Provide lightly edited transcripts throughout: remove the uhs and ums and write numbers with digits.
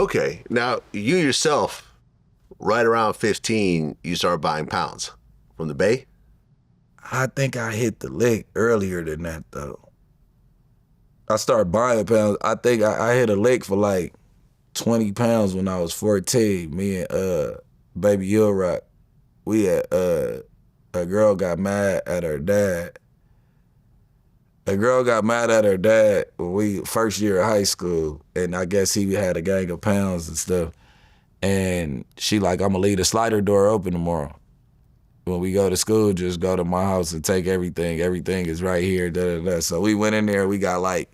Okay, now you yourself, right around 15, you started buying pounds from the Bay? I think I hit the lick earlier than that, though. I started buying pounds. I think I hit a lick for like 20 pounds when I was 14. Me and Baby Rock, we had, a girl got mad at her dad. A girl got mad at her dad when we first year of high school, and I guess he had a gang of pounds and stuff. And she like, I'm gonna leave the slider door open tomorrow. When we go to school, just go to my house and take everything. Everything is right here, da da da. So we went in there, we got like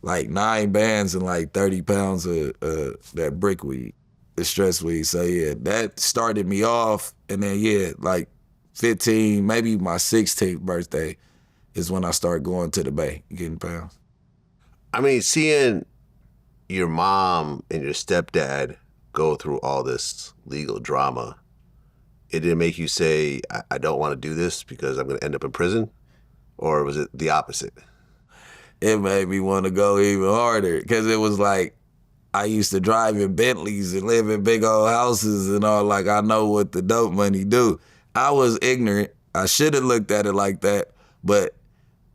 9 bands and like 30 pounds of that brick weed, the stress weed. So yeah, that started me off. And then yeah, like 15, maybe my 16th birthday is when I started going to the Bay, getting pounds. I mean, seeing your mom and your stepdad go through all this legal drama, it didn't make you say, I don't want to do this because I'm going to end up in prison? Or was it the opposite? It made me want to go even harder because it was like I used to drive in Bentleys and live in big old houses and all. Like, I know what the dope money do. I was ignorant. I should have looked at it like that, but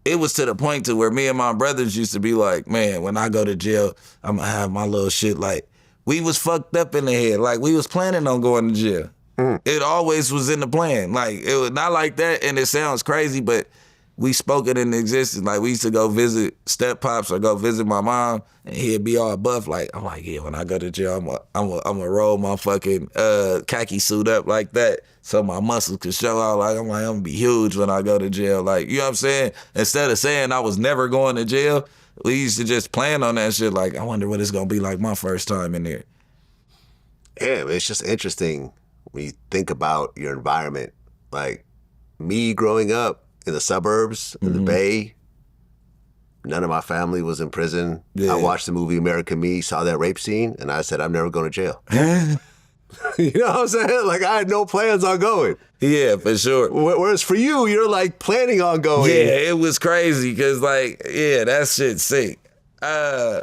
it was to the point to where me and my brothers used to be like, man, when I go to jail, I'm gonna have my little shit. Like, we was fucked up in the head. Like, we was planning on going to jail. It always was in the plan. Like, it was not like that, and it sounds crazy, but we spoke it into existence. Like, we used to go visit step-pops or go visit my mom, and he'd be all buff. Like, I'm like, yeah, when I go to jail, I'm gonna roll my fucking khaki suit up like that so my muscles could show out. Like, I'm gonna be huge when I go to jail. Like, you know what I'm saying? Instead of saying I was never going to jail, we used to just plan on that shit. Like, I wonder what it's gonna be like my first time in there. Yeah, it's just interesting when you think about your environment. Like, me growing up in the suburbs, in the Bay, none of my family was in prison. Yeah. I watched the movie American Me, saw that rape scene, and I said, I'm never going to jail. You know what I'm saying? Like, I had no plans on going. Yeah, for sure. Whereas for you, you're like planning on going. Yeah, it was crazy because like, yeah, that shit's sick. I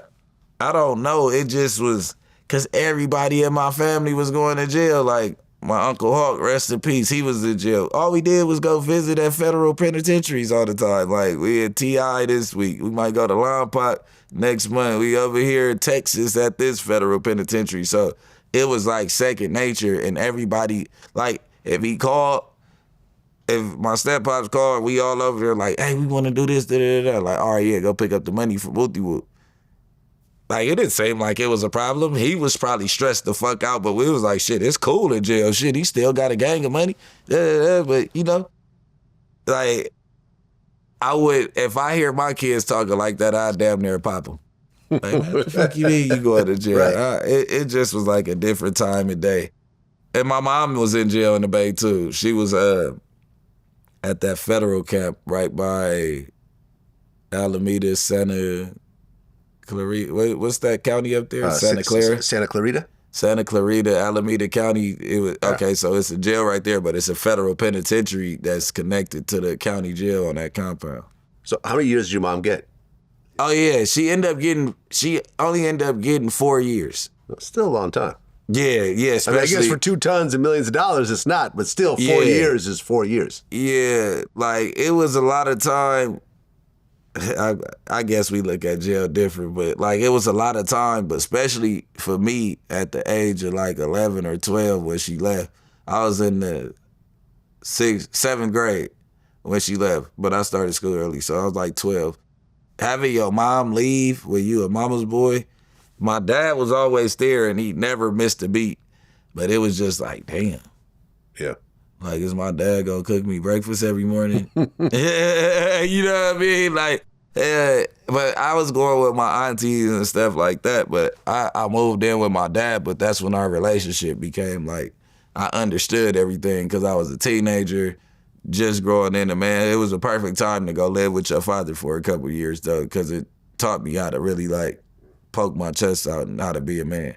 don't know. It just was because everybody in my family was going to jail. Like, my Uncle Hawk, rest in peace, he was in jail. All we did was go visit at federal penitentiaries all the time. Like, we had TI this week. We might go to Lompoc next month. We over here in Texas at this federal penitentiary. So it was like second nature, and everybody, like, if my step-pops called, we all over there like, hey, we want to do this, da-da-da-da. Like, all right, yeah, go pick up the money for Wooty Whoop. Like, it didn't seem like it was a problem. He was probably stressed the fuck out, but we was like, shit, it's cool in jail. Shit, he still got a gang of money. But, you know, like, I would, if I hear my kids talking like that, I'd damn near pop them. Like, what the fuck you mean you going to jail? Right. It just was like a different time of day. And my mom was in jail in the Bay, too. She was at that federal camp right by Alameda, Santa Clarita. What's that county up there? Santa Clara? Santa Clarita? Santa Clarita, Alameda County. Okay, so it's a jail right there, but it's a federal penitentiary that's connected to the county jail on that compound. So how many years did your mom get? Oh yeah, she only ended up getting 4 years. Still a long time. Yeah, especially. I guess for 2 tons and millions of dollars, it's not, but still 4 years is 4 years. Yeah, like, it was a lot of time. I guess we look at jail different, but like, it was a lot of time, but especially for me at the age of like 11 or 12 when she left. I was in the 7th grade when she left, but I started school early, so I was like 12. Having your mom leave when you a mama's boy, my dad was always there and he never missed a beat, but it was just like, damn. Yeah. Like, is my dad gonna cook me breakfast every morning? You know what I mean? Like, but I was going with my aunties and stuff like that, but I moved in with my dad, but that's when our relationship became like, I understood everything because I was a teenager, just growing into, man, it was a perfect time to go live with your father for a couple of years, though, because it taught me how to really, like, poke my chest out and how to be a man.